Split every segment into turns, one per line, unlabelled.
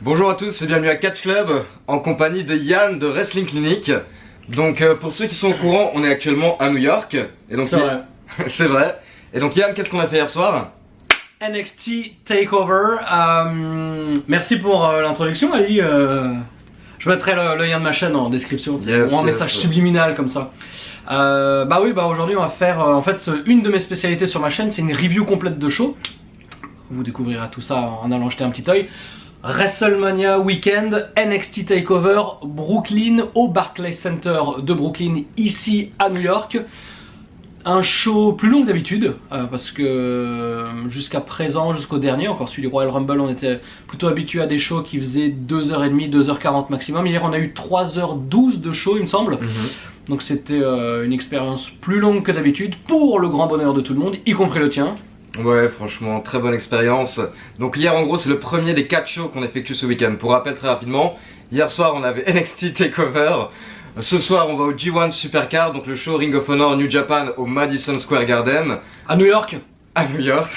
Bonjour à tous et bienvenue à Catch Club en compagnie de Yann de Wrestling Clinic. Donc pour ceux qui sont au courant, on est actuellement à New York. Et donc
c'est vrai.
C'est vrai. Et donc Yann, qu'est-ce qu'on a fait hier soir?
NXT Takeover. Merci pour l'introduction, Ali. Je mettrai le lien de ma chaîne en description, ou en message subliminal comme ça. Aujourd'hui on va faire une de mes spécialités sur ma chaîne, c'est une review complète de show. Vous découvrirez tout ça en allant jeter un petit œil. WrestleMania Weekend, NXT Takeover, Brooklyn, au Barclays Center de Brooklyn, ici à New York. Un show plus long que d'habitude, parce que jusqu'à présent, jusqu'au dernier, encore celui du Royal Rumble, on était plutôt habitué à des shows qui faisaient 2h30, 2h40 maximum. Hier on a eu 3h12 de show il me semble. Donc c'était une expérience plus longue que d'habitude, pour le grand bonheur de tout le monde, y compris le tien.
Ouais, franchement, très bonne expérience. Donc hier, en gros, c'est le premier des 4 shows qu'on effectue ce week-end. Pour rappel, très rapidement, hier soir, on avait NXT Takeover. Ce soir, on va au G1 Supercard, donc le show Ring of Honor New Japan au Madison Square Garden.
À New York.
À New York.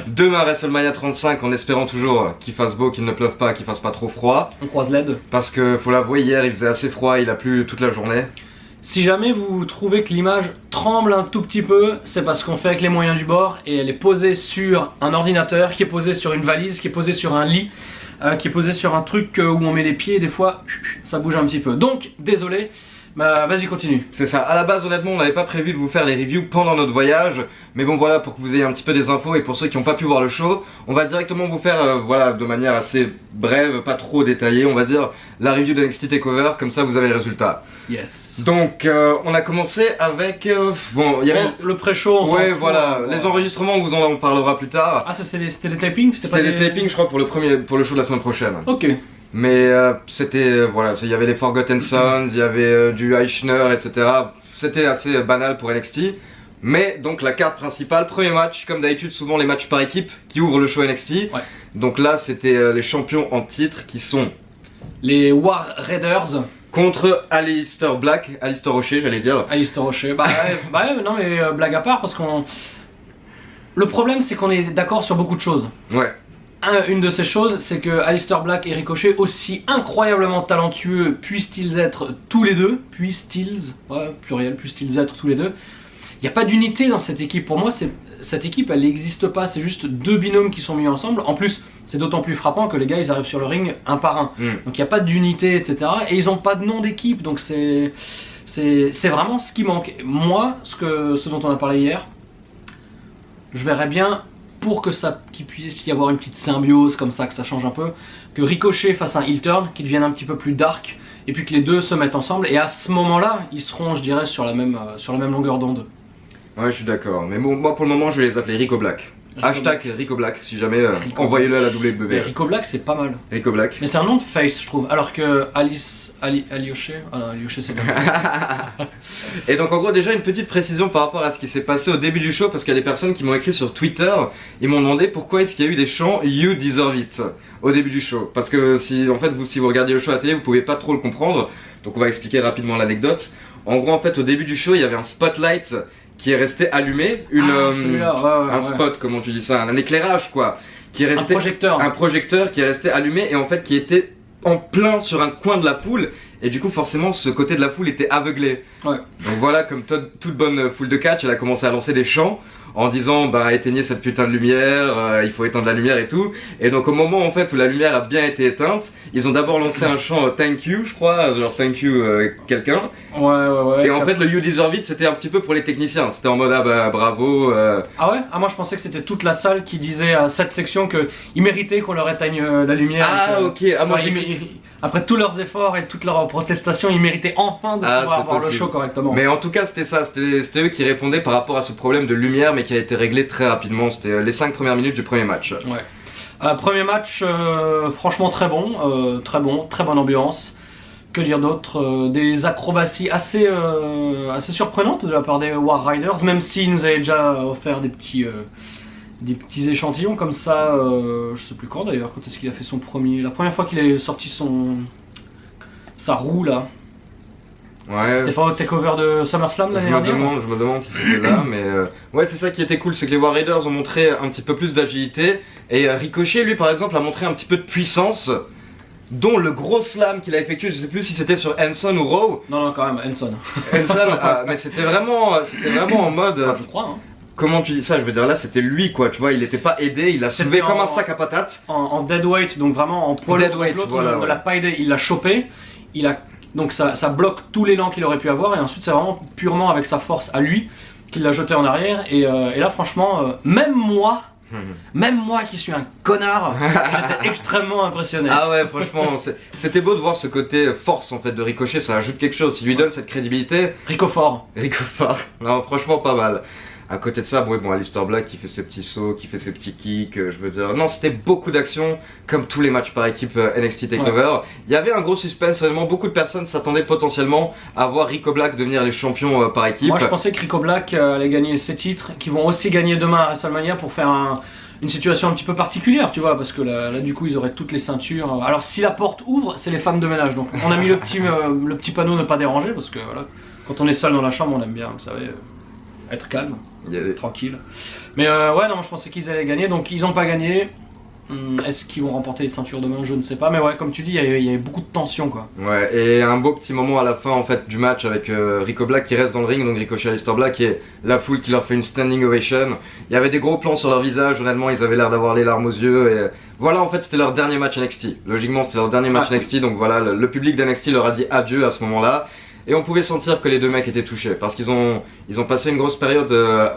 Demain, WrestleMania 35, en espérant toujours qu'il fasse beau, qu'il ne pleuve pas, qu'il fasse pas trop froid.
On croise l'aide.
Parce que, faut l'avouer, hier, il faisait assez froid, il a plu toute la journée.
Si jamais vous trouvez que l'image tremble un tout petit peu, c'est parce qu'on fait avec les moyens du bord et elle est posée sur un ordinateur, qui est posé sur une valise, qui est posé sur un lit, qui est posé sur un truc où on met les pieds et des fois ça bouge un petit peu. Donc désolé, vas-y continue.
C'est ça, à la base honnêtement on n'avait pas prévu de vous faire les reviews pendant notre voyage. Mais bon voilà, pour que vous ayez un petit peu des infos et pour ceux qui n'ont pas pu voir le show, on va directement vous faire de manière assez brève, pas trop détaillée, on va dire la review de NXT Takeover, comme ça vous avez les résultats.
Yes.
Donc on a commencé avec il y avait
le pré-show, on s'en
ouais
fout,
voilà, les enregistrements on vous en parlera plus tard.
Ah ça c'était les tapings?
C'était les tapings je crois pour le show de la semaine prochaine.
Ok.
Mais c'était il y avait les Forgotten Sons, il y avait du Eichner, etc. C'était assez banal pour NXT. Mais donc la carte principale, premier match, comme d'habitude souvent les matchs par équipe qui ouvrent le show NXT.
Ouais.
Donc là c'était les champions en titre qui sont
les War Raiders
contre Aleister Rocher j'allais dire.
Aleister Rocher, non mais blague à part parce qu'on... Le problème c'est qu'on est d'accord sur beaucoup de choses.
Ouais.
Une de ces choses, c'est que Aleister Black et Ricochet, aussi incroyablement talentueux puissent-ils être tous les deux, puissent-ils être tous les deux, il n'y a pas d'unité dans cette équipe. Pour moi, cette équipe, elle n'existe pas, c'est juste deux binômes qui sont mis ensemble. En plus, c'est d'autant plus frappant que les gars, ils arrivent sur le ring un par un. Donc il n'y a pas d'unité, etc. Et ils n'ont pas de nom d'équipe, donc c'est vraiment ce qui manque. Moi, ce dont on a parlé hier, je verrais bien... pour qu'il puisse y avoir une petite symbiose comme ça, que ça change un peu, que Ricochet fasse un heel turn, qu'il devienne un petit peu plus dark, et puis que les deux se mettent ensemble, et à ce moment-là, ils seront, je dirais, sur la même longueur d'onde.
Ouais, je suis d'accord, mais moi pour le moment je vais les appeler Rico Black. Hashtag Rico Black, si jamais, envoyez-le à la WWE.
Mais Rico Black c'est pas mal.
Rico Black.
Mais c'est un nom de face je trouve, alors que Alyoshe, ah non, Alyoshe c'est bien.
Et donc en gros déjà une petite précision par rapport à ce qui s'est passé au début du show, parce qu'il y a des personnes qui m'ont écrit sur Twitter, ils m'ont demandé pourquoi est-ce qu'il y a eu des chants You Deserve It au début du show. Parce que si vous regardiez le show à la télé, vous pouvez pas trop le comprendre, donc on va expliquer rapidement l'anecdote. En gros en fait au début du show il y avait un spotlight qui est resté allumé, un spot, comment tu dis ça, un éclairage quoi, qui est resté, un projecteur qui est resté allumé et en fait qui était en plein sur un coin de la foule, et du coup forcément ce côté de la foule était aveuglé. Ouais. Donc voilà, comme toute bonne foule de catch, elle a commencé à lancer des chants en disant éteignez cette putain de lumière, il faut éteindre la lumière et tout. Et donc au moment en fait où la lumière a bien été éteinte, ils ont d'abord lancé un chant thank you je crois, genre thank you quelqu'un. Ouais. Et en fait le You Deserve It c'était un petit peu pour les techniciens, c'était en mode bravo.
Ah ouais? Ah moi je pensais que c'était toute la salle qui disait à cette section qu'ils méritaient qu'on leur éteigne la lumière.
Ah ok, moi
après tous leurs efforts et toutes leurs protestations, ils méritaient enfin de pouvoir voir le show correctement.
Mais en tout cas c'était ça, c'était eux qui répondaient par rapport à ce problème de lumière, mais qui a été réglé très rapidement. C'était les 5 premières minutes du premier match.
Ouais. Premier match franchement très bon, très bonne ambiance. Que dire d'autre, des acrobaties assez surprenantes de la part des War Riders, même s'ils nous avaient déjà offert des petits échantillons comme ça, je sais plus quand d'ailleurs, quand est-ce qu'il a fait la première fois qu'il a sorti sa roue là.
Ouais.
C'était pas au takeover de SummerSlam l'année dernière?
Je me demande si c'était là, mais ouais, c'est ça qui était cool, c'est que les War Raiders ont montré un petit peu plus d'agilité, et Ricochet, lui, par exemple, a montré un petit peu de puissance, dont le gros slam qu'il a effectué, je sais plus si c'était sur Henson ou Raw.
Non, quand même, Henson.
Mais c'était vraiment en mode.
Je crois, hein.
Comment tu dis ça? Je veux dire, là, c'était lui, quoi, tu vois, il était pas aidé, il l'a soulevé comme un sac à patates.
En deadweight, donc vraiment en poids lourd, l'autre ne l'a pas aidé, il l'a chopé, donc ça bloque tout l'élan qu'il aurait pu avoir, et ensuite c'est vraiment purement avec sa force à lui qu'il l'a jeté en arrière, et là franchement, même moi qui suis un connard, j'étais extrêmement impressionné.
Ah ouais, franchement, c'était beau de voir ce côté force en fait de Ricochet, ça ajoute quelque chose, il lui donne cette crédibilité.
Rico fort.
Non, franchement pas mal. À côté de ça, bon, Aleister Black qui fait ses petits sauts, qui fait ses petits kicks, je veux dire. Non, c'était beaucoup d'action, comme tous les matchs par équipe NXT TakeOver. Ouais. Il y avait un gros suspense, vraiment, beaucoup de personnes s'attendaient potentiellement à voir Rico Black devenir les champions par équipe.
Moi, je pensais que Rico Black allait gagner ses titres, qu'ils vont aussi gagner demain à WrestleMania pour faire une situation un petit peu particulière, tu vois, parce que là du coup, ils auraient toutes les ceintures. Alors, si la porte ouvre, c'est les femmes de ménage. Donc, on a mis le petit panneau ne pas déranger, parce que voilà, quand on est seul dans la chambre, on aime bien, vous savez, être calme. Tranquille. Mais ouais, non, je pensais qu'ils allaient gagner, donc ils n'ont pas gagné. Est-ce qu'ils vont remporter les ceintures demain? Je ne sais pas, mais ouais, comme tu dis, il y avait beaucoup de tension, quoi.
Ouais, et un beau petit moment à la fin en fait du match avec Rico Black qui reste dans le ring, donc Ricochet, Aleister Black, et la foule qui leur fait une standing ovation. Il y avait des gros plans sur leur visage, honnêtement, ils avaient l'air d'avoir les larmes aux yeux, et voilà, en fait, c'était leur dernier match NXT. Logiquement, c'était leur dernier match NXT, donc voilà, le public d'NXT leur a dit adieu à ce moment-là. Et on pouvait sentir que les deux mecs étaient touchés parce qu'ils ont passé une grosse période.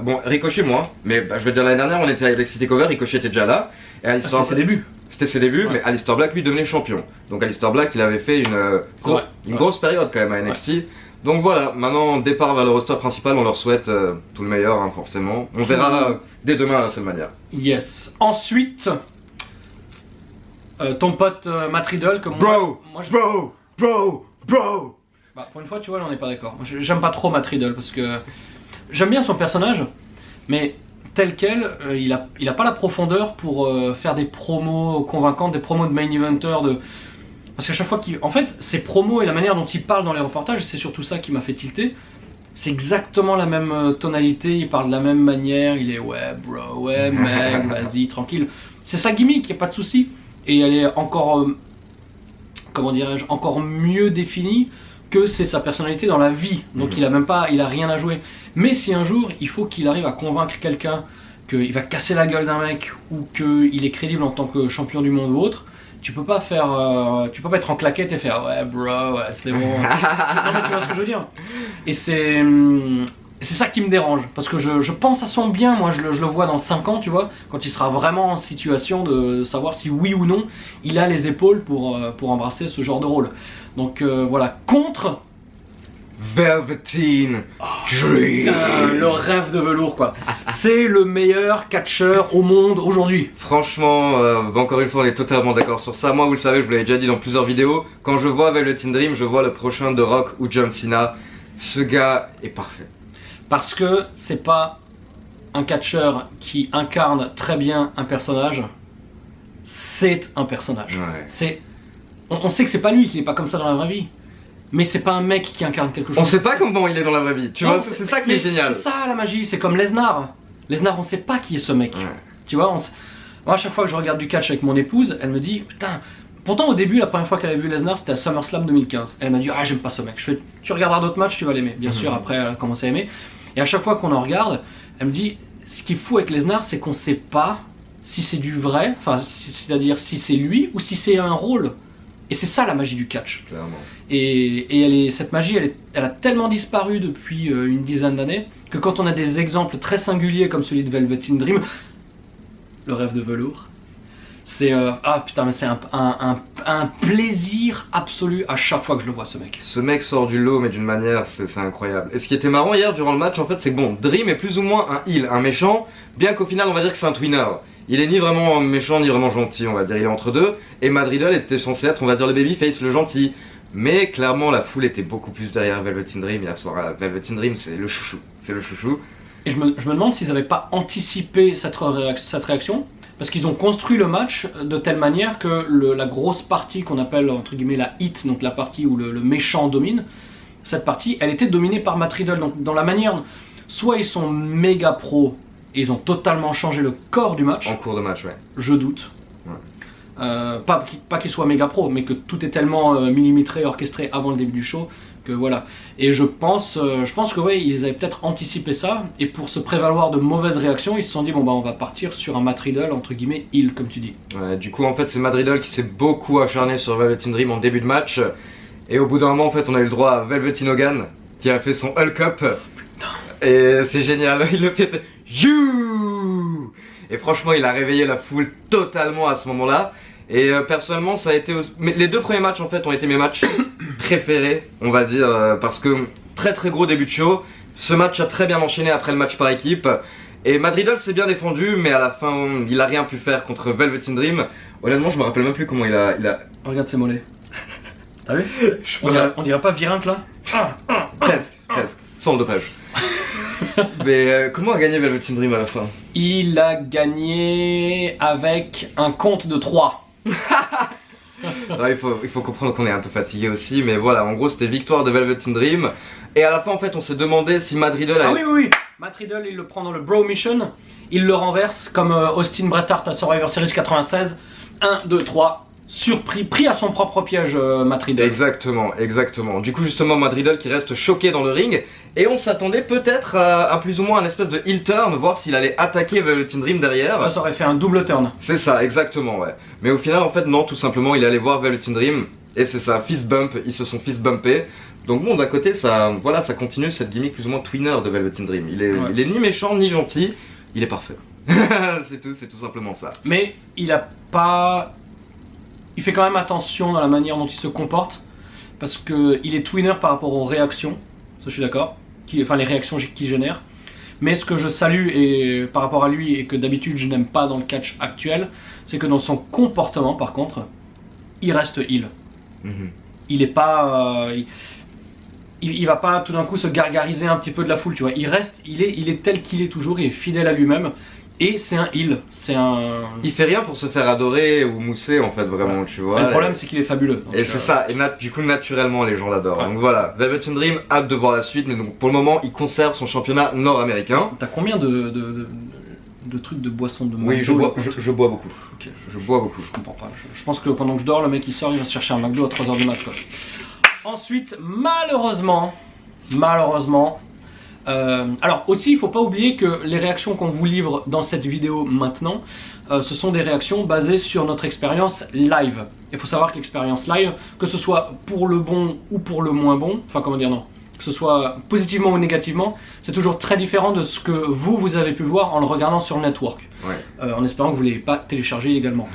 Bon, Ricochet moins, mais je veux dire l'année dernière on était à NXT TakeOver, Ricochet était déjà là.
C'était ses débuts.
C'était ses débuts, ouais. Mais Aleister Black lui devenait champion. Donc Aleister Black il avait fait une grosse période quand même à NXT. Ouais. Donc voilà, maintenant départ vers le roster principal, on leur souhaite tout le meilleur hein, forcément. On verra dès demain à WrestleMania.
Yes. Ensuite, ton pote Matt Riddle que
Bro.
Bah, pour une fois, tu vois, là on n'est pas d'accord. J'aime pas trop Matt Riddle parce que j'aime bien son personnage, mais tel quel, il a pas la profondeur pour faire des promos convaincantes, des promos de main eventer. Parce qu'à chaque fois en fait, ses promos et la manière dont il parle dans les reportages, c'est surtout ça qui m'a fait tilter. C'est exactement la même tonalité, il parle de la même manière, il est ouais, bro, ouais, mec, vas-y, tranquille. C'est sa gimmick, y a pas de souci. Et elle est encore, comment dirais-je, encore mieux définie que c'est sa personnalité dans la vie, donc il a rien à jouer. Mais si un jour il faut qu'il arrive à convaincre quelqu'un qu'il va casser la gueule d'un mec ou qu'il est crédible en tant que champion du monde ou autre, tu peux pas être en claquette et faire ouais bro, ouais, c'est bon. Non mais tu vois ce que je veux dire. Et c'est ça qui me dérange, parce que je pense à son bien, moi je le vois dans 5 ans, tu vois, quand il sera vraiment en situation de savoir si oui ou non il a les épaules pour embrasser ce genre de rôle. Donc voilà, contre
Velveteen Dream.
Putain, le rêve de velours quoi. C'est le meilleur catcheur au monde aujourd'hui.
Franchement, encore une fois on est totalement d'accord sur ça. Moi vous le savez, je vous l'avais déjà dit dans plusieurs vidéos, quand je vois Velveteen Dream, je vois le prochain de Rock ou John Cena. Ce gars est parfait.
Parce que c'est pas un catcheur qui incarne très bien un personnage, c'est un personnage. Ouais. On sait que c'est pas lui, qu'il est pas comme ça dans la vraie vie. Mais c'est pas un mec qui incarne quelque chose.
On sait pas comment il est dans la vraie vie, tu vois, c'est ça qui est génial.
C'est ça la magie, c'est comme Lesnar. Lesnar, on sait pas qui est ce mec. Ouais. Tu vois, moi, à chaque fois que je regarde du catch avec mon épouse, elle me dit, putain. Pourtant, au début, la première fois qu'elle a vu Lesnar, c'était à SummerSlam 2015. Elle m'a dit, ah, j'aime pas ce mec. Je fais, tu regarderas d'autres matchs, tu vas l'aimer. Bien sûr, après, elle a commencé à aimer. Et à chaque fois qu'on en regarde, elle me dit, ce qui est fou avec Lesnar, c'est qu'on sait pas si c'est du vrai, enfin, c'est-à-dire si c'est lui ou si c'est un rôle. Et c'est ça la magie du catch.
Clairement.
Et cette magie, elle a tellement disparu depuis une dizaine d'années que quand on a des exemples très singuliers comme celui de Velveteen Dream, le rêve de velours, c'est ah putain mais c'est un plaisir absolu à chaque fois que je le vois ce mec.
Ce mec sort du lot mais d'une manière c'est incroyable. Et ce qui était marrant hier durant le match en fait c'est que bon, Dream est plus ou moins un heel, un méchant, bien qu'au final on va dire que c'est un twinner. Il est ni vraiment méchant ni vraiment gentil, on va dire, il est entre deux. Et Matt Riddle était censé être, on va dire, le babyface, le gentil. Mais clairement, la foule était beaucoup plus derrière Velveteen Dream. Hier soir, Velveteen Dream, c'est le chouchou. C'est le chouchou.
Et je me demande s'ils n'avaient pas anticipé cette réaction. Parce qu'ils ont construit le match de telle manière que la grosse partie qu'on appelle, entre guillemets, la hit, donc la partie où le méchant domine, cette partie, elle était dominée par Matt Riddle. Donc dans la manière, soit ils sont méga pros et ils ont totalement changé le corps du match.
En cours de match, ouais.
Je doute.
Ouais.
Pas qu'ils soient méga pros, mais que tout est tellement millimétré, orchestré avant le début du show que voilà. Et je pense que ouais, ils avaient peut-être anticipé ça, et pour se prévaloir de mauvaises réactions, ils se sont dit bon bah on va partir sur un Matt Riddle entre guillemets heel comme tu dis.
Ouais, du coup en fait c'est Matt Riddle qui s'est beaucoup acharné sur Velveteen Dream en début de match, et au bout d'un moment en fait on a eu le droit à Velveteen Hogan qui a fait son Hulk Up. Putain. Et c'est génial, il le fait you. Et franchement il a réveillé la foule totalement à ce moment-là. Et personnellement ça a été aussi... Mais les 2 premiers matchs en fait ont été mes matchs préférés, on va dire, parce que très très gros début de show. Ce match a très bien enchaîné après le match par équipe. Et Matt Riddle s'est bien défendu, mais à la fin il a rien pu faire contre Velveteen Dream. Honnêtement je me rappelle même plus comment il a...
Regarde ses mollets. T'as vu? On dirait pas Virinque là?
Presque, sans le dopage. Mais comment a gagné Velveteen Dream à la fin?
Il a gagné avec un compte de 3.
Non, il faut comprendre qu'on est un peu fatigué aussi, mais voilà, en gros c'était victoire de Velveteen Dream. Et à la fin en fait on s'est demandé si Matt Riddle
Ah oui, Matt Riddle il le prend dans le Bro Mission, il le renverse comme Austin Bret Hart à Survivor Series 96. 1, 2, 3, surpris, pris à son propre piège Matt Riddle.
Exactement. Du coup justement Matt Riddle qui reste choqué dans le ring. Et on s'attendait peut-être à plus ou moins un espèce de heel turn, voir s'il allait attaquer Velveteen Dream derrière.
Ouais, ça aurait fait un double turn.
C'est ça, exactement, ouais. Mais au final, en fait, non, tout simplement, il allait voir Velveteen Dream. Et c'est ça, fist bump, ils se sont fist bumpés. Donc bon, d'un côté, ça continue cette gimmick plus ou moins twinner de Velveteen Dream. Il est ni méchant, ni gentil, il est parfait. c'est tout simplement ça.
Mais il fait quand même attention dans la manière dont il se comporte. Parce qu'il est twinner par rapport aux réactions. Ça je suis d'accord, enfin les réactions qu'il génère. Mais ce que je salue et par rapport à lui et que d'habitude je n'aime pas dans le catch actuel, c'est que dans son comportement par contre, il reste heel. Il est pas, il va pas tout d'un coup se gargariser un petit peu de la foule, tu vois. Il est tel qu'il est toujours, il est fidèle à lui-même. Et c'est un heel,
Il fait rien pour se faire adorer ou mousser en fait, vraiment, tu vois.
Mais le problème c'est qu'il est fabuleux.
Et c'est ça, et du coup naturellement les gens l'adorent. Ouais. Donc voilà, Velveteen Dream, hâte de voir la suite, mais donc, pour le moment il conserve son championnat nord-américain.
T'as combien de trucs de boissons de
Oui, je bois beaucoup.
Okay,
je bois beaucoup.
Je comprends pas. Je pense que pendant que je dors, le mec il sort, il va se chercher un McDo à 3h du mat quoi. Ensuite, malheureusement, alors aussi il faut pas oublier que les réactions qu'on vous livre dans cette vidéo maintenant, ce sont des réactions basées sur notre expérience live. Il faut savoir que l'expérience live, que ce soit pour le bon ou pour le moins bon, enfin comment dire non, que ce soit positivement ou négativement, c'est toujours très différent de ce que vous avez pu voir en le regardant sur le network. Ouais. En espérant que vous ne l'ayez pas téléchargé également.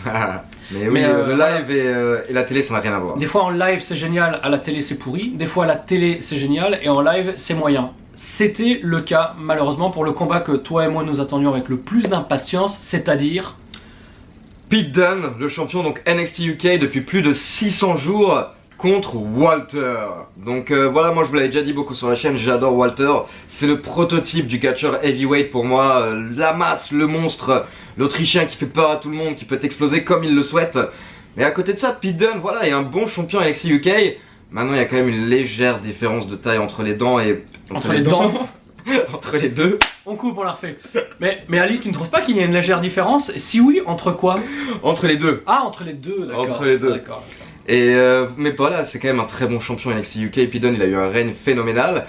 Mais oui, le live et la télé ça n'a rien à voir.
Des fois en live c'est génial, à la télé c'est pourri, des fois à la télé c'est génial et en live c'est moyen. C'était le cas malheureusement pour le combat que toi et moi nous attendions avec le plus d'impatience, c'est-à-dire
Pete Dunne, le champion donc NXT UK depuis plus de 600 jours contre Walter. Donc voilà, moi je vous l'avais déjà dit beaucoup sur la chaîne, j'adore Walter. C'est le prototype du catcheur heavyweight pour moi, la masse, le monstre, l'Autrichien qui fait peur à tout le monde, qui peut exploser comme il le souhaite. Mais à côté de ça, Pete Dunne, voilà, est un bon champion NXT UK. Maintenant il y a quand même une légère différence de taille entre les dents et...
Entre les dents
Entre les deux.
On coupe, on la refait. Mais Ali, tu ne trouves pas qu'il y a une légère différence? Si oui, entre quoi?
Entre les deux.
Ah, entre les deux, d'accord.
Entre les deux.
D'accord.
Et mais voilà, c'est quand même un très bon champion NXT UK. Pete Dunne, il a eu un règne phénoménal.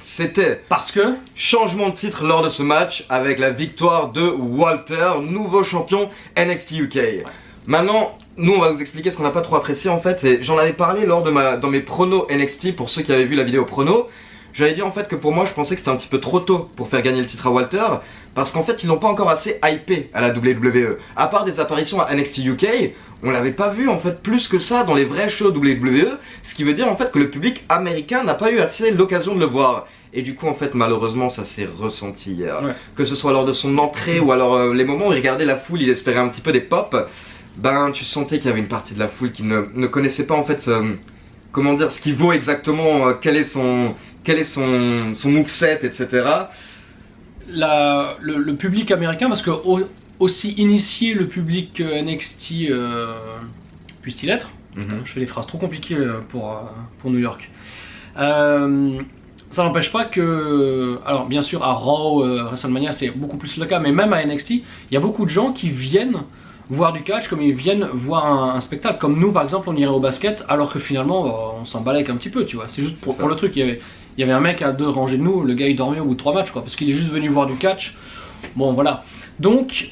C'était.
Parce que
changement de titre lors de ce match avec la victoire de Walter, nouveau champion NXT UK. Ouais. Maintenant, nous on va vous expliquer ce qu'on n'a pas trop apprécié en fait. Et j'en avais parlé dans mes pronos NXT pour ceux qui avaient vu la vidéo prono. J'avais dit en fait que pour moi je pensais que c'était un petit peu trop tôt pour faire gagner le titre à Walter, parce qu'en fait ils l'ont pas encore assez hypé à la WWE. À part des apparitions à NXT UK, on l'avait pas vu en fait plus que ça dans les vrais shows WWE, ce qui veut dire en fait que le public américain n'a pas eu assez l'occasion de le voir. Et du coup en fait malheureusement ça s'est ressenti hier. Ouais. Que ce soit lors de son entrée ou alors les moments où il regardait la foule, il espérait un petit peu des pops, ben tu sentais qu'il y avait une partie de la foule qui ne connaissait pas en fait comment dire, ce qui vaut exactement, quel est son moveset, etc.
Le public américain, parce que aussi initié le public NXT puisse-t-il être, je fais des phrases trop compliquées pour New York, Ça n'empêche pas que, alors bien sûr à Raw, WrestleMania c'est beaucoup plus le cas, mais même à NXT, il y a beaucoup de gens qui viennent voir du catch comme ils viennent voir un spectacle. Comme nous par exemple, on irait au basket, alors que finalement on s'en balèque un petit peu, tu vois. C'est juste pour le truc. Il y avait un mec à 2 rangées de nous, le gars il dormait au bout de 3 matchs, quoi, parce qu'il est juste venu voir du catch. Bon voilà. Donc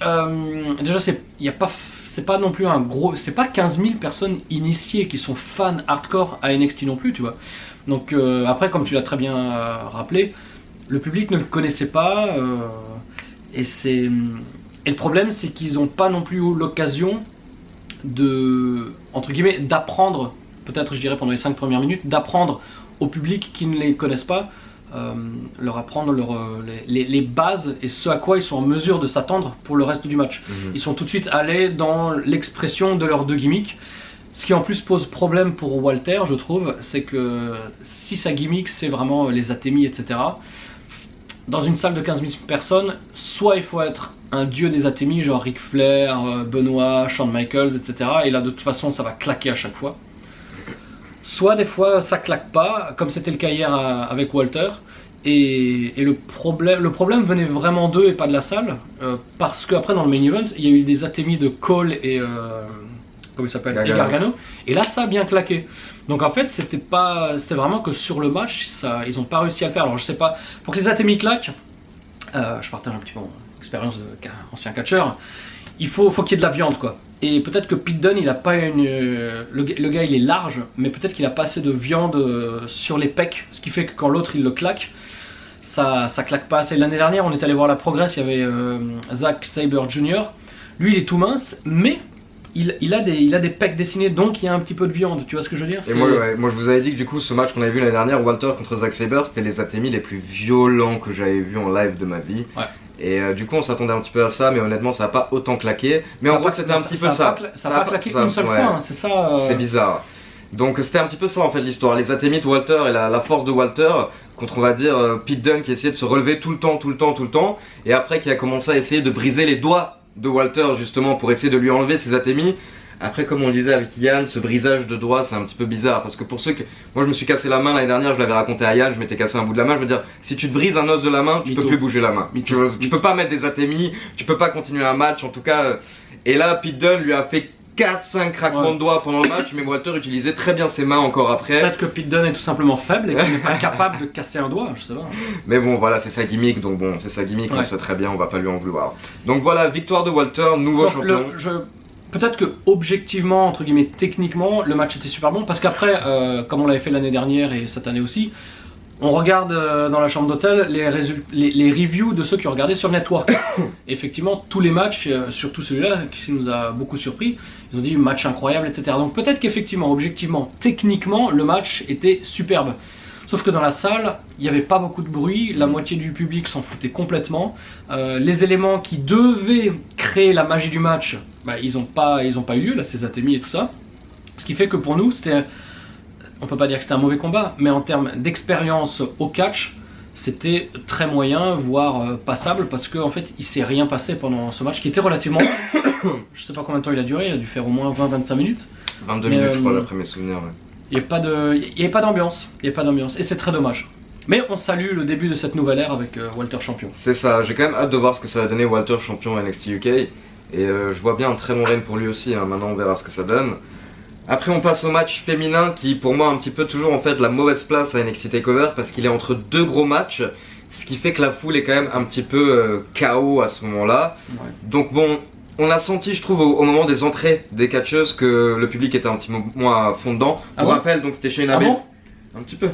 déjà c'est pas non plus un gros, c'est pas 15 000 personnes initiées qui sont fans hardcore à NXT non plus, tu vois. Donc après, comme tu l'as très bien rappelé, le public ne le connaissait pas, et le problème c'est qu'ils n'ont pas non plus eu l'occasion de, entre guillemets, d'apprendre, peut-être je dirais pendant les 5 premières minutes, d'apprendre au public qui ne les connaissent pas, leur apprendre les bases et ce à quoi ils sont en mesure de s'attendre pour le reste du match. Ils sont tout de suite allés dans l'expression de leurs 2 gimmicks. Ce qui en plus pose problème pour Walter, je trouve, c'est que si sa gimmick c'est vraiment les atémies, etc., dans une salle de 15 000 personnes, soit il faut être un dieu des atémies, genre Ric Flair, Benoit, Shawn Michaels, etc., et là de toute façon ça va claquer à chaque fois. Soit des fois ça claque pas, comme c'était le cas hier avec Walter, et le problème venait vraiment d'eux et pas de la salle, parce qu'après dans le main event, il y a eu des atémies de Cole et... comment il s'appelle, Gargano, et là ça a bien claqué. Donc en fait c'était vraiment que sur le match ils n'ont pas réussi à le faire. Alors je sais pas, pour que les atémies claquent, je partage un petit peu mon expérience d'ancien catcheur, il faut qu'il y ait de la viande, quoi. Et peut-être que Pete Dunne il a pas le gars il est large, mais peut-être qu'il a pas assez de viande sur les pecs, ce qui fait que quand l'autre il le claque, ça claque pas assez. L'année dernière on est allé voir la Progress, il y avait Zack Sabre Jr. Lui il est tout mince, mais il a des pecs dessinés, donc il y a un petit peu de viande, tu vois ce que je veux dire?
Et moi je vous avais dit que du coup ce match qu'on avait vu l'année dernière, Walter contre Zack Sabre, c'était les atémies les plus violents que j'avais vu en live de ma vie.
Ouais.
Et du coup on s'attendait un petit peu à ça, mais honnêtement ça n'a pas autant claqué. Mais en gros c'était un petit peu ça.
Ça n'a pas claqué une seule fois, hein, c'est ça.
C'est bizarre. Donc c'était un petit peu ça en fait l'histoire. Les atémies de Walter et la force de Walter contre on va dire Pete Dunne qui essayait de se relever tout le temps, et après qui a commencé à essayer de briser les doigts de Walter justement pour essayer de lui enlever ses atémies. Après comme on le disait avec Yann, ce brisage de doigts c'est un petit peu bizarre parce que pour ceux que... Moi je me suis cassé la main l'année dernière, je l'avais raconté à Yann, je m'étais cassé un bout de la main, je veux dire si tu te brises un os de la main, tu peux plus bouger la main. Tu peux pas mettre des atémies, tu peux pas continuer un match en tout cas. Et là Pete Dunne lui a fait 4-5 craquements de doigts pendant le match, mais Walter utilisait très bien ses mains encore après.
Peut-être que Pete Dunne est tout simplement faible et qu'il n'est pas capable de casser un doigt, je sais pas.
Mais bon, voilà, c'est sa gimmick, donc bon, c'est sa gimmick, on sait très bien, on va pas lui en vouloir. Donc voilà, victoire de Walter, nouveau champion.
Peut-être que objectivement, entre guillemets, techniquement, le match était super bon, parce qu'après, comme on l'avait fait l'année dernière et cette année aussi, on regarde dans la chambre d'hôtel les reviews de ceux qui ont regardé sur Network. Et effectivement, tous les matchs, surtout celui-là qui nous a beaucoup surpris, ils ont dit match incroyable, etc. Donc peut-être qu'effectivement, objectivement, techniquement, le match était superbe. Sauf que dans la salle, il n'y avait pas beaucoup de bruit, la moitié du public s'en foutait complètement. Les éléments qui devaient créer la magie du match, bah, ils n'ont pas eu lieu, là, ces atémies et tout ça. Ce qui fait que pour nous, c'était... On peut pas dire que c'était un mauvais combat, mais en termes d'expérience au catch, c'était très moyen, voire passable, parce qu'en fait, il s'est rien passé pendant ce match qui était relativement... Je sais pas combien de temps il a duré, il a dû faire au moins 20-25 minutes.
22 minutes, je crois, d'après mes souvenirs. Ouais.
Il n'y avait pas d'ambiance, et c'est très dommage. Mais on salue le début de cette nouvelle ère avec Walter champion.
C'est ça, j'ai quand même hâte de voir ce que ça va donner Walter champion à NXT UK. Et je vois bien un très long règne pour lui aussi, hein. Maintenant on verra ce que ça donne. Après on passe au match féminin qui pour moi un petit peu toujours en fait la mauvaise place à NXT TakeOver parce qu'il est entre 2 gros matchs, ce qui fait que la foule est quand même un petit peu KO à ce moment-là. Ouais. Donc bon, on a senti je trouve au moment des entrées des catcheuses que le public était un petit peu moins à fond dedans. Pour rappel donc c'était Shayna Baszler. Un petit peu.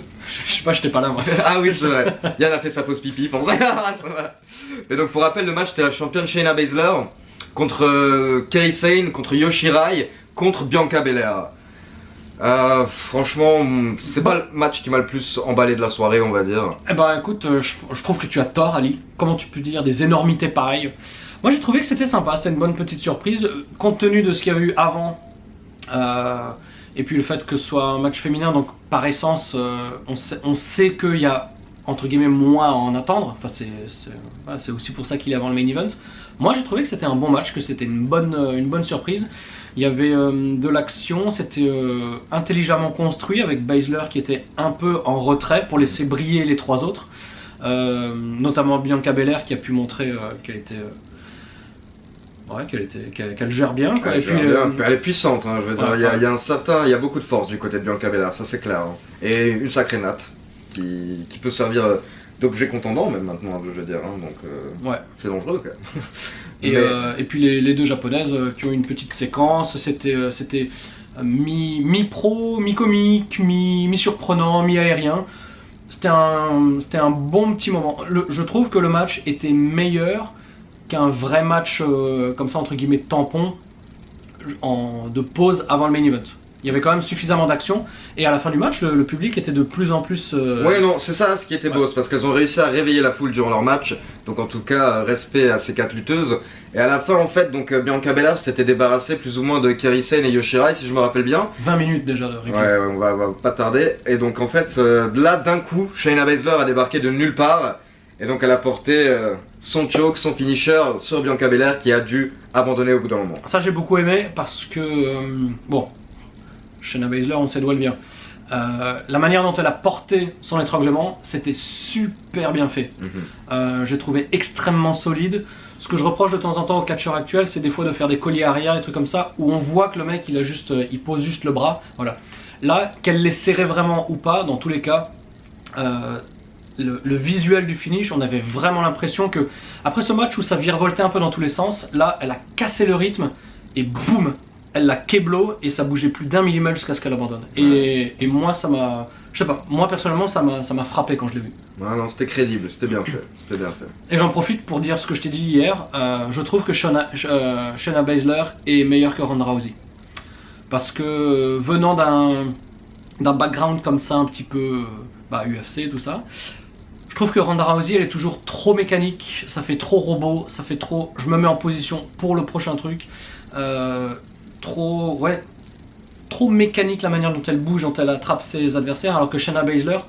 Je sais pas, j'étais pas là moi.
Ah oui c'est vrai, Yann a fait sa pause pipi, pour ça. Mais donc pour rappel le match c'était la championne Shayna Baszler contre Kairi Sane, contre Io Shirai, contre Bianca Belair. Franchement, c'est pas le match qui m'a le plus emballé de la soirée, on va dire. Eh
ben écoute, je trouve que tu as tort, Ali. Comment tu peux dire des énormités pareilles? Moi j'ai trouvé que c'était sympa, c'était une bonne petite surprise, compte tenu de ce qu'il y avait eu avant. Et puis le fait que ce soit un match féminin, donc par essence, on sait qu'il y a entre guillemets moins à en attendre. Enfin, c'est aussi pour ça qu'il est avant le main event. Moi j'ai trouvé que c'était un bon match, que c'était une bonne surprise. Il y avait de l'action, c'était intelligemment construit avec Baszler qui était un peu en retrait pour laisser briller les trois autres. Notamment Bianca Belair qui a pu montrer qu'elle gère bien. Quoi.
Elle est puissante, hein, je veux dire. Il y a beaucoup de force du côté de Bianca Belair, ça c'est clair. Hein. Et une sacrée natte qui peut servir d'objet contendant même maintenant, je veux dire. Hein, donc c'est dangereux quand même.
Et puis les deux japonaises qui ont une petite séquence, c'était mi-pro, mi-comique, mi-surprenant, mi-aérien. C'était un bon petit moment. Je trouve que le match était meilleur qu'un vrai match comme ça entre guillemets tampon de pause avant le main event. Il y avait quand même suffisamment d'action et à la fin du match le public était de plus en plus
Ouais non c'est ça ce qui était beau, c'est parce qu'elles ont réussi à réveiller la foule durant leur match, donc en tout cas respect à ces 4 lutteuses. Et à la fin en fait donc Bianca Belair s'était débarrassée plus ou moins de Kairi Sane et Yoshirai si je me rappelle bien.
20 minutes déjà de replay.
Ouais on va pas tarder. Et donc en fait là d'un coup Shayna Baszler a débarqué de nulle part. Et donc elle a porté son choke, son finisher sur Bianca Belair qui a dû abandonner au bout d'un moment.
Ça j'ai beaucoup aimé parce que, bon, Shayna Baszler on sait d'où elle vient. La manière dont elle a porté son étranglement, c'était super bien fait. J'ai trouvé extrêmement solide. Ce que je reproche de temps en temps aux catcheurs actuels, c'est des fois de faire des colliers arrière, des trucs comme ça, où on voit que le mec il pose juste le bras. Voilà. Là, qu'elle les serrait vraiment ou pas, dans tous les cas, le visuel du finish, on avait vraiment l'impression que après ce match où ça virevoltait un peu dans tous les sens, là elle a cassé le rythme et boum, elle l'a keblo et ça bougeait plus d'1 millimètre jusqu'à ce qu'elle abandonne. Et moi ça m'a, je sais pas, moi personnellement ça m'a frappé quand je l'ai vu.
Ouais non c'était crédible, c'était bien fait,
Et j'en profite pour dire ce que je t'ai dit hier, je trouve que Shayna Baszler est meilleure que Ronda Rousey. Parce que venant d'un background comme ça un petit peu UFC tout ça, je trouve que Ronda Rousey elle est toujours trop mécanique, ça fait trop robot, ça fait trop je me mets en position pour le prochain truc, trop mécanique la manière dont elle bouge, dont elle attrape ses adversaires, alors que Shayna Baszler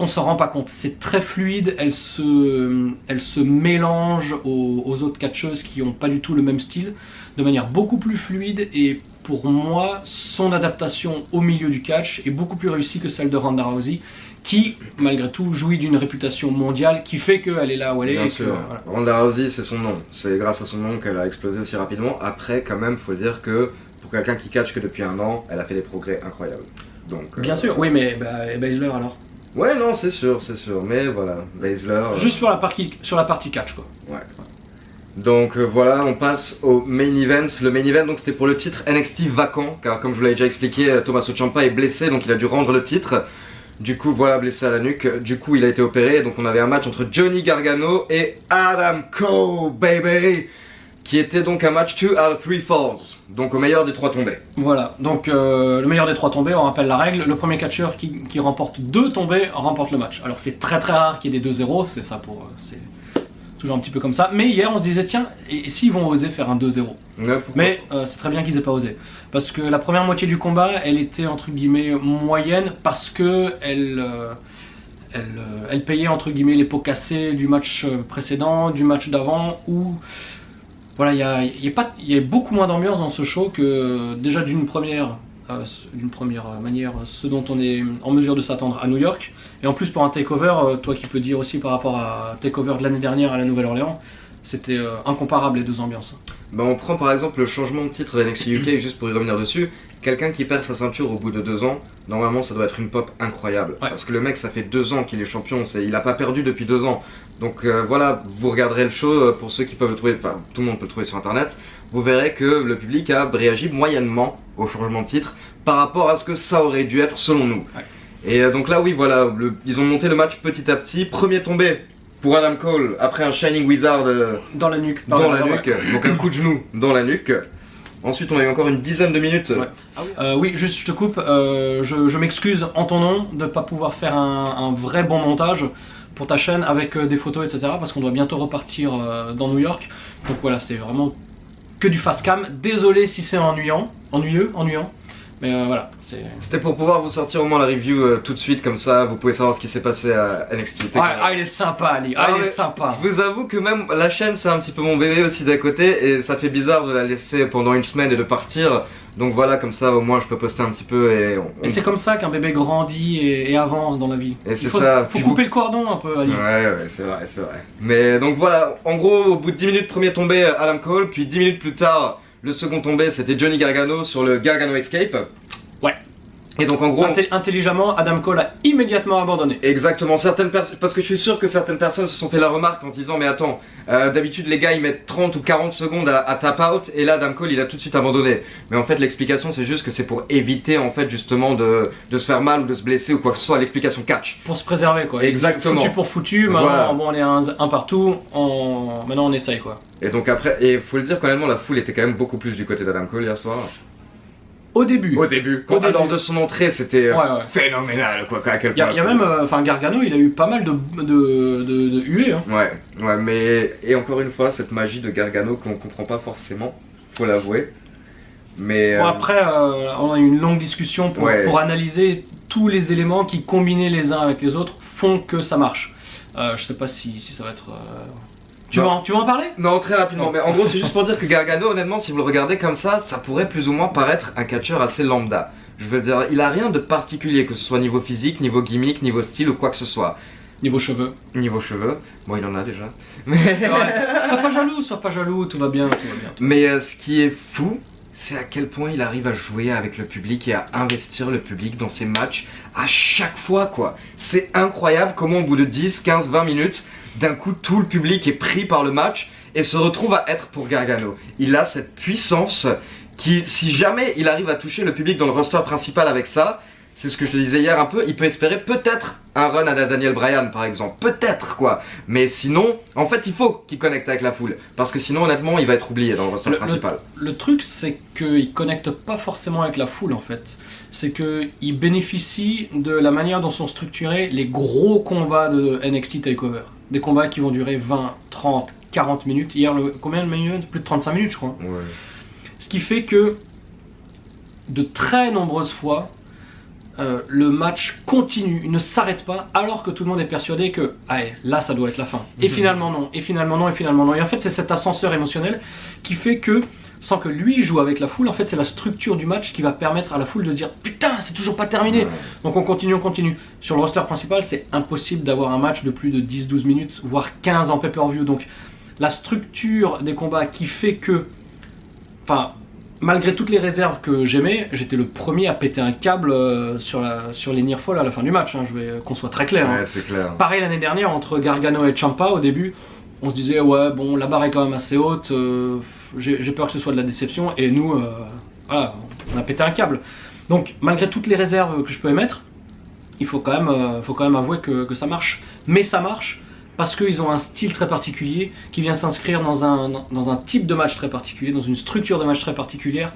on s'en rend pas compte, c'est très fluide, elle se mélange aux autres catcheuses qui ont pas du tout le même style, de manière beaucoup plus fluide, et pour moi son adaptation au milieu du catch est beaucoup plus réussie que celle de Ronda Rousey, qui malgré tout jouit d'une réputation mondiale qui fait qu'elle est là où elle est.
Bien sûr. Voilà. Ronda Rousey c'est son nom, c'est grâce à son nom qu'elle a explosé aussi rapidement. Après quand même faut dire que pour quelqu'un qui catch que depuis un an, elle a fait des progrès incroyables. Donc,
bien sûr, oui mais Baszler alors.
Ouais non c'est sûr, mais voilà, Baszler...
Juste sur la partie catch quoi.
Ouais. Donc voilà, on passe au main event. Le main event donc c'était pour le titre NXT vacant, car comme je vous l'avais déjà expliqué, Tommaso Ciampa est blessé donc il a dû rendre le titre. Du coup voilà, blessé à la nuque, du coup il a été opéré, donc on avait un match entre Johnny Gargano et Adam Cole baby, qui était donc un match 2 out of 3 falls, donc au meilleur des 3 tombés. Voilà,
donc le meilleur des 3 tombés, on rappelle la règle, le premier catcheur qui remporte 2 tombées remporte le match. Alors c'est très rare qu'il y ait des 2-0, c'est ça pour... c'est toujours un petit peu comme ça, mais hier on se disait tiens, et s'ils vont oser faire un 2-0 ? Mais c'est très bien qu'ils aient pas osé, parce que la première moitié du combat elle était entre guillemets moyenne, parce que elle payait entre guillemets les pots cassés du match précédent, du match d'avant, où voilà, il y a beaucoup moins d'ambiance dans ce show que déjà d'une première manière ce dont on est en mesure de s'attendre à New York, et en plus pour un takeover, toi qui peux dire aussi par rapport à takeover de l'année dernière à la Nouvelle-Orléans, c'était incomparable les deux ambiances.
On prend par exemple le changement de titre de NXT UK, juste pour y revenir dessus. Quelqu'un qui perd sa ceinture au bout de 2 ans, normalement ça doit être une pop incroyable. Ouais. Parce que le mec ça fait 2 ans qu'il est champion, il a pas perdu depuis 2 ans. Donc voilà, vous regarderez le show, pour ceux qui peuvent le trouver, enfin tout le monde peut le trouver sur internet, vous verrez que le public a réagi moyennement au changement de titre par rapport à ce que ça aurait dû être selon nous. Ouais. Et donc là oui voilà, ils ont monté le match petit à petit, premier tombé pour Adam Cole après un Shining Wizard
dans la nuque,
ouais. Donc un coup de genou dans la nuque. Ensuite on a eu encore une dizaine de minutes.
Ouais. Ah oui. Oui, juste je te coupe, je m'excuse en ton nom de ne pas pouvoir faire un vrai bon montage pour ta chaîne avec des photos etc, parce qu'on doit bientôt repartir dans New York. Donc voilà, c'est vraiment que du fast cam, désolé si c'est ennuyeux, Mais voilà,
c'était pour pouvoir vous sortir au moins la review tout de suite, comme ça vous pouvez savoir ce qui s'est passé à NXT.
Il est sympa, Ali. Il est sympa.
Je vous avoue que même la chaîne, c'est un petit peu mon bébé aussi d'à côté, et ça fait bizarre de la laisser pendant une semaine et de partir. Donc voilà, comme ça au moins je peux poster un petit peu
et c'est comme ça qu'un bébé grandit et avance dans la vie.
Et c'est ça.
Faut couper le cordon un peu, Ali.
Ouais, c'est vrai. Mais donc voilà, en gros, au bout de 10 minutes, premier tombé Adam Cole, puis 10 minutes plus tard, le second tombé c'était Johnny Gargano sur le Gargano Escape.
Ouais.
Et donc en gros,
intelligemment, Adam Cole a immédiatement abandonné.
Exactement, certaines personnes, parce que je suis sûr que certaines personnes se sont fait la remarque en se disant mais attends, d'habitude les gars ils mettent 30 ou 40 secondes à tap out et là Adam Cole il a tout de suite abandonné. Mais en fait l'explication c'est juste que c'est pour éviter en fait justement de se faire mal ou de se blesser ou quoi que ce soit, l'explication catch.
Pour se préserver quoi.
Exactement.
Foutu pour foutu, maintenant voilà. Bon, on est un partout, maintenant on essaye quoi.
Et donc après, et faut le dire quand même, la foule était quand même beaucoup plus du côté d'Adam Cole hier soir.
Au début.
Lors de son entrée, c'était phénoménal quoi.
Il y a même, Gargano, il a eu pas mal de huées. Hein.
Ouais, mais et encore une fois, cette magie de Gargano qu'on comprend pas forcément, faut l'avouer. Mais
bon, après, on a eu une longue discussion pour analyser tous les éléments qui, combinés les uns avec les autres, font que ça marche. Je sais pas si ça va être. Tu veux en parler?
Non, très rapidement. Mais en gros, c'est juste pour dire que Gargano, honnêtement, si vous le regardez comme ça pourrait plus ou moins paraître un catcheur assez lambda. Je veux dire, il a rien de particulier, que ce soit niveau physique, niveau gimmick, niveau style ou quoi que ce soit.
Niveau cheveux.
Bon, il en a déjà.
Mais sois pas jaloux, tout va bien.
Mais ce qui est fou, c'est à quel point il arrive à jouer avec le public et à investir le public dans ses matchs à chaque fois, quoi. C'est incroyable comment au bout de 10, 15, 20 minutes, d'un coup tout le public est pris par le match et se retrouve à être pour Gargano. Il a cette puissance qui, si jamais il arrive à toucher le public dans le roster principal avec ça, c'est ce que je te disais hier un peu, il peut espérer peut-être un run à la Daniel Bryan par exemple, peut-être quoi. Mais sinon, en fait il faut qu'il connecte avec la foule, parce que sinon honnêtement il va être oublié dans le roster principal.
Le truc c'est qu'il connecte pas forcément avec la foule en fait. C'est qu'il bénéficie de la manière dont sont structurés les gros combats de NXT TakeOver. Des combats qui vont durer 20, 30, 40 minutes. Hier, combien de minutes? Plus de 35 minutes je crois.
Ouais.
Ce qui fait que de très nombreuses fois, le match continue, il ne s'arrête pas, alors que tout le monde est persuadé que là ça doit être la fin. Et finalement non, et finalement non, et finalement non. Et en fait c'est cet ascenseur émotionnel qui fait que, sans que lui joue avec la foule, en fait c'est la structure du match qui va permettre à la foule de dire putain c'est toujours pas terminé. Donc on continue. Sur le roster principal c'est impossible d'avoir un match de plus de 10-12 minutes, voire 15 en pay-per-view. Donc la structure des combats qui fait que, malgré toutes les réserves que j'aimais, j'étais le premier à péter un câble sur les near fall à la fin du match, hein. Qu'on soit très clair.
Ouais, c'est clair.
Pareil l'année dernière entre Gargano et Ciampa, au début, on se disait ouais bon la barre est quand même assez haute, j'ai peur que ce soit de la déception, et nous, voilà, on a pété un câble. Donc malgré toutes les réserves que je peux émettre, il faut quand même avouer que ça marche. Mais ça marche parce qu'ils ont un style très particulier qui vient s'inscrire dans un type de match très particulier, dans une structure de match très particulière,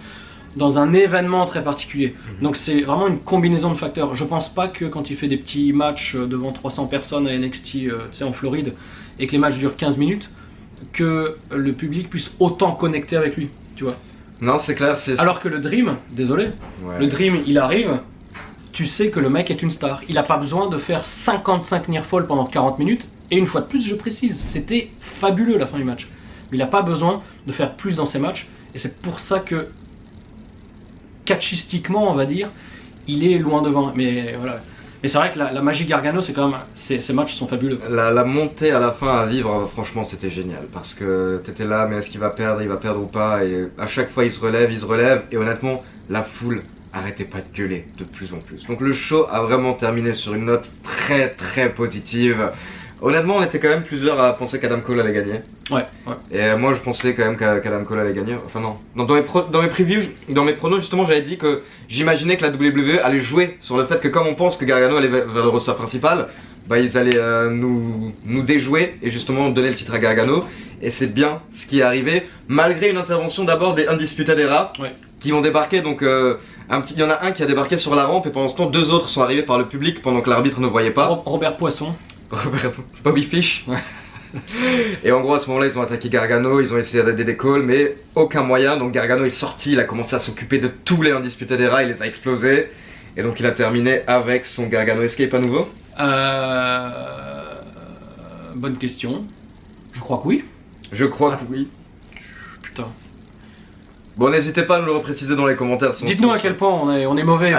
dans un événement très particulier. Donc c'est vraiment une combinaison de facteurs. Je pense pas que quand il fait des petits matchs devant 300 personnes à NXT, en Floride, et que les matchs durent 15 minutes, que le public puisse autant connecter avec lui, tu vois.
Non, c'est clair.
Alors que le Dream, désolé, le Dream il arrive, tu sais que le mec est une star. Il n'a pas besoin de faire 55 near fall pendant 40 minutes. Et une fois de plus, je précise, c'était fabuleux la fin du match. Mais il n'a pas besoin de faire plus dans ses matchs. Et c'est pour ça que, catchistiquement, on va dire, il est loin devant. Mais voilà. Mais c'est vrai que la magie Gargano, c'est quand même, ces matchs sont fabuleux.
La montée à la fin à vivre, franchement, c'était génial. Parce que t'étais là, mais est-ce qu'il va perdre, il va perdre ou pas. Et à chaque fois, il se relève. Et honnêtement, la foule arrêtait pas de gueuler de plus en plus. Donc le show a vraiment terminé sur une note très très positive. Honnêtement, on était quand même plusieurs à penser qu'Adam Cole allait gagner.
Ouais.
Et moi, je pensais quand même qu'Adam Cole allait gagner. Enfin non. Dans mes previews, dans mes pronos, justement, j'avais dit que j'imaginais que la WWE allait jouer sur le fait que comme on pense que Gargano allait vers le roster principal, ils allaient nous déjouer et justement donner le titre à Gargano. Et c'est bien ce qui est arrivé, malgré une intervention d'abord des Undisputed Era qui vont débarquer. Donc il y en a un qui a débarqué sur la rampe et pendant ce temps, deux autres sont arrivés par le public pendant que l'arbitre ne voyait pas.
Robert Poisson.
Bobby Fish. Et en gros à ce moment là ils ont attaqué Gargano, ils ont essayé d'aider des calls mais aucun moyen. Donc Gargano est sorti, il a commencé à s'occuper de tous les indisputés des rats, il les a explosés. Et donc il a terminé avec son Gargano Escape à nouveau.
Bonne question. Je crois que oui.
Je crois que oui.
Putain.
Bon, n'hésitez pas à nous le repréciser dans les commentaires.
Dites-nous à quel point on est mauvais.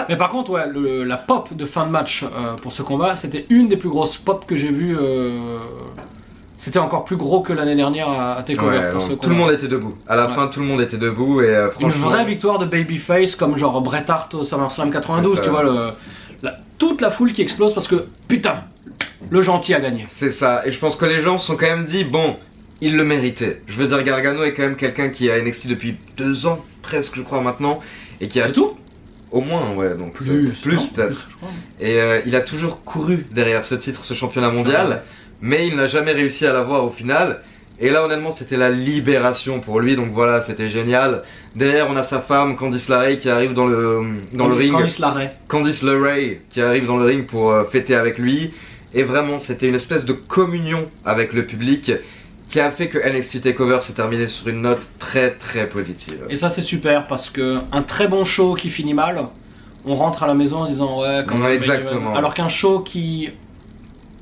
Mais par contre, ouais, la pop de fin de match pour ce combat, c'était une des plus grosses pop que j'ai vues. C'était encore plus gros que l'année dernière à TakeOver pour ce combat.
Tout le monde était debout. À la fin, tout le monde était debout et franchement.
Une vraie victoire de Babyface comme genre Bret Hart au SummerSlam 92, tu vois, toute la foule qui explose parce que putain, le gentil a gagné.
C'est ça, et je pense que les gens se sont quand même dit, bon, il le méritait. Je veux dire, Gargano est quand même quelqu'un qui a NXT depuis 2 ans, presque je crois maintenant, et qui a...
C'est tout ?
Au moins, ouais, donc
plus
peut-être. Et il a toujours couru derrière ce titre, ce championnat mondial, mais il n'a jamais réussi à l'avoir au final. Et là, honnêtement, c'était la libération pour lui, donc voilà, c'était génial. Derrière, on a sa femme, Candice LeRae, qui arrive dans le ring. Candice LeRae, qui arrive dans le ring pour fêter avec lui. Et vraiment, c'était une espèce de communion avec le public qui a fait que NXT TakeOver s'est terminé sur une note très très positive.
Et ça, c'est super parce que un très bon show qui finit mal, on rentre à la maison en se disant ouais, quand même.
Exactement.
Alors qu'un show qui,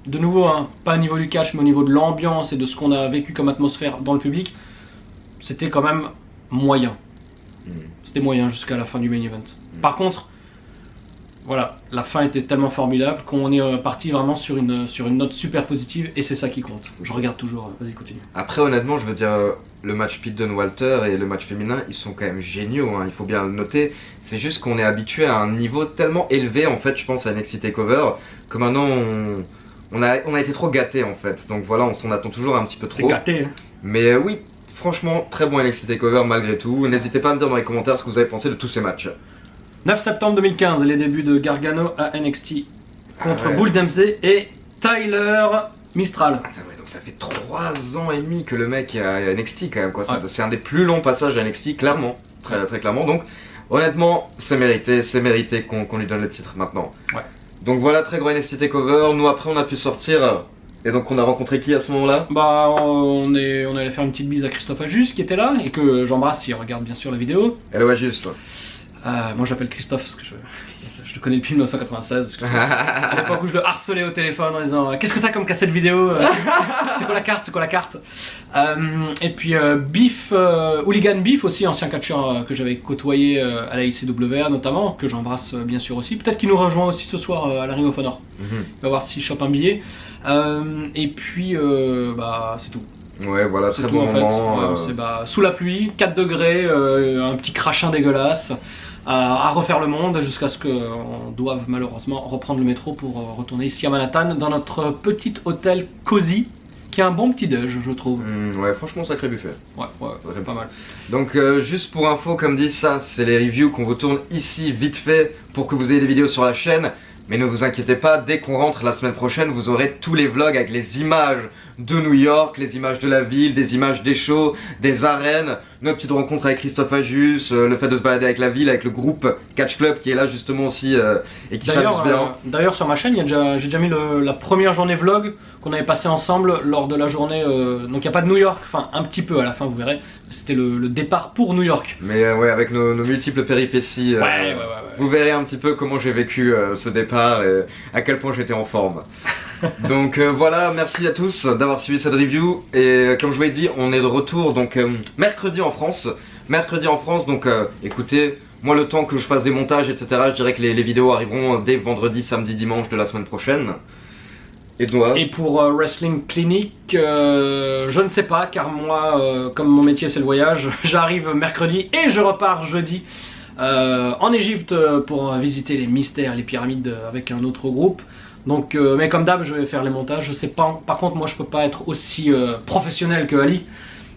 de nouveau, hein, pas au niveau du catch, mais au niveau de l'ambiance et de ce qu'on a vécu comme atmosphère dans le public, c'était quand même moyen. C'était moyen jusqu'à la fin du main event. Par contre, voilà, la fin était tellement formidable qu'on est parti vraiment sur une note super positive et c'est ça qui compte. Je regarde toujours, vas-y continue.
Après honnêtement je veux dire, le match Pete Dunne-Walter et le match féminin ils sont quand même géniaux, hein, il faut bien le noter. C'est juste qu'on est habitué à un niveau tellement élevé en fait je pense à NXT TakeOver que maintenant on a été trop gâtés en fait. Donc voilà, on s'en attend toujours un petit peu trop.
C'est gâté hein.
Mais oui, franchement très bon NXT TakeOver malgré tout. N'hésitez pas à me dire dans les commentaires ce que vous avez pensé de tous ces matchs.
9 septembre 2015, les débuts de Gargano à NXT contre Bull Dempsey et Tyler Mistral.
Ouais, donc ça fait 3 ans et demi que le mec est à NXT quand même quoi. C'est un des plus longs passages à NXT clairement, très clairement. Donc honnêtement c'est mérité qu'on lui donne le titre maintenant. Ouais. Donc voilà, très gros NXT TakeOver. Nous après on a pu sortir. Et donc on a rencontré qui à ce moment-là?
Bah on allait faire une petite bise à Christophe Ajus qui était là et que j'embrasse s'il regarde bien sûr la vidéo.
Hello Ajus.
Moi je l'appelle Christophe parce que je le connais depuis 1996. À l'époque où je le harcelais au téléphone en disant qu'est-ce que t'as comme cassette vidéo, c'est quoi la carte, et puis Beef, Hooligan Beef aussi, ancien catcheur que j'avais côtoyé à la ICWR notamment, que j'embrasse bien sûr aussi. Peut-être qu'il nous rejoint aussi ce soir à la Ring of Honor. On va voir s'il chope un billet. Et puis bah c'est tout.
Ouais voilà,
très bon moment. C'est sous la pluie, 4 degrés, un petit crachin dégueulasse. À refaire le monde jusqu'à ce qu'on doive malheureusement reprendre le métro pour retourner ici à Manhattan dans notre petit hôtel cosy qui a un bon petit déj je trouve.
Ouais franchement sacré buffet.
Ouais pas mal.
Donc juste pour info comme dit ça c'est les reviews qu'on vous tourne ici vite fait pour que vous ayez des vidéos sur la chaîne. Mais ne vous inquiétez pas, dès qu'on rentre la semaine prochaine, vous aurez tous les vlogs avec les images de New York, les images de la ville, des images des shows, des arènes, nos petites rencontres avec Christophe Ajus, le fait de se balader avec la ville, avec le groupe Catch Club qui est là justement aussi et qui s'amuse bien.
D'ailleurs sur ma chaîne, j'ai déjà mis la première journée vlog qu'on avait passé ensemble lors de la journée, donc il n'y a pas de New York, enfin un petit peu à la fin vous verrez, c'était le départ pour New York.
Mais ouais avec nos multiples péripéties, vous verrez un petit peu comment j'ai vécu ce départ et à quel point j'étais en forme. Donc voilà, merci à tous d'avoir suivi cette review et comme je vous l'ai dit, on est de retour donc mercredi en France, donc écoutez, moi le temps que je fasse des montages etc, je dirais que les vidéos arriveront dès vendredi, samedi, dimanche de la semaine prochaine. Et pour Wrestling Clinic, je ne sais pas car moi, comme mon métier c'est le voyage, j'arrive mercredi et je repars jeudi en Égypte pour visiter les mystères, les pyramides avec un autre groupe. Donc, mais comme d'hab, je vais faire les montages. Je sais pas. Par contre, moi, je peux pas être aussi professionnel que Ali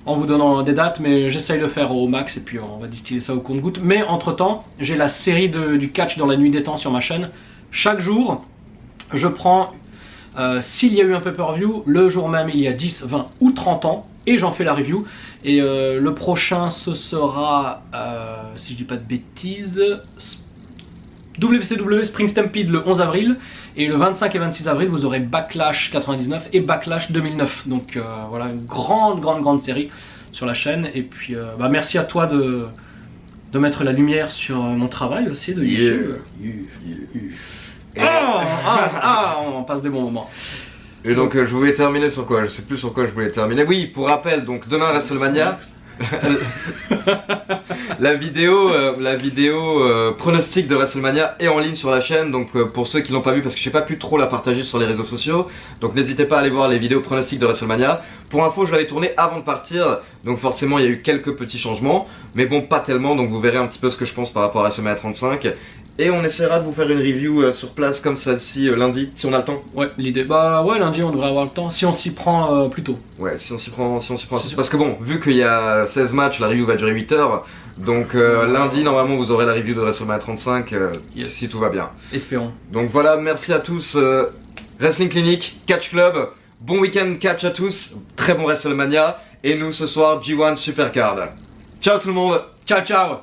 en vous donnant des dates, mais j'essaye de faire au max et puis on va distiller ça au compte-gouttes. Mais entre temps, j'ai la série du catch dans la nuit des temps sur ma chaîne. Chaque jour, je prends s'il y a eu un pay-per-view, le jour même il y a 10, 20 ou 30 ans, et j'en fais la review. Et le prochain, ce sera, si je dis pas de bêtises,
WCW Spring Stampede le 11 avril et le 25 et 26 avril vous aurez Backlash 99 et Backlash 2009. Donc voilà, une grande série sur la chaîne. Et puis merci à toi de mettre la lumière sur mon travail aussi de YouTube. On passe des bons moments.
Et donc je voulais terminer sur quoi? Je sais plus sur quoi je voulais terminer. Oui, pour rappel, donc demain WrestleMania. la vidéo pronostic de WrestleMania est en ligne sur la chaîne, donc pour ceux qui l'ont pas vu, parce que j'ai pas pu trop la partager sur les réseaux sociaux, donc n'hésitez pas à aller voir les vidéos pronostics de WrestleMania. Pour info, je l'avais tourné avant de partir, donc forcément il y a eu quelques petits changements, mais bon, pas tellement, donc vous verrez un petit peu ce que je pense par rapport à WrestleMania 35. Et on essaiera de vous faire une review sur place comme celle-ci lundi, si on a le temps.
Ouais, l'idée. Bah ouais, lundi on devrait avoir le temps, si on s'y prend plus tôt.
Ouais, si on s'y prend. Parce que bon, vu qu'il y a 16 matchs, la review va durer 8 heures. Donc lundi, normalement, vous aurez la review de WrestleMania 35, si tout va bien.
Espérons.
Donc voilà, merci à tous. Wrestling Clinic, Catch Club, bon week-end catch à tous. Très bon WrestleMania. Et nous, ce soir, G1 Supercard. Ciao tout le monde.
Ciao.